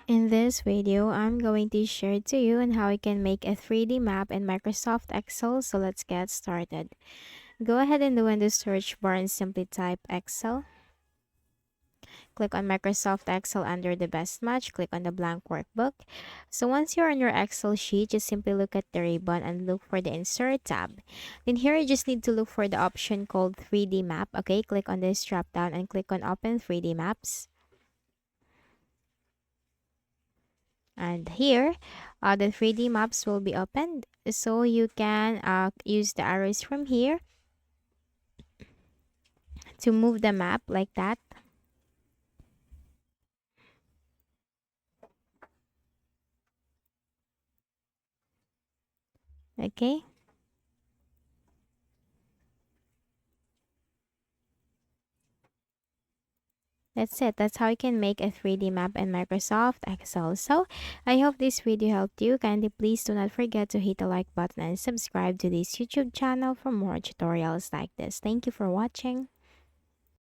In this video, I'm going to share to you on how you can make a 3D map in Microsoft Excel. So let's get started. Go ahead and go in the search bar and simply type Excel. Click on Microsoft Excel under the best match. Click on the blank workbook. So once you're on your Excel sheet, just simply look at the ribbon and look for the Insert tab. Then here you just need to look for the option called 3D map. Okay, click on this drop down and click on Open 3D Maps. And here the 3D maps will be opened, so you can use the arrows from here to move the map like that. Okay, that's it. That's how you can make a 3D map in Microsoft Excel. So I hope this video helped you. Kindly please do not forget to hit the like button and subscribe to this YouTube channel for more tutorials like this. Thank you for watching.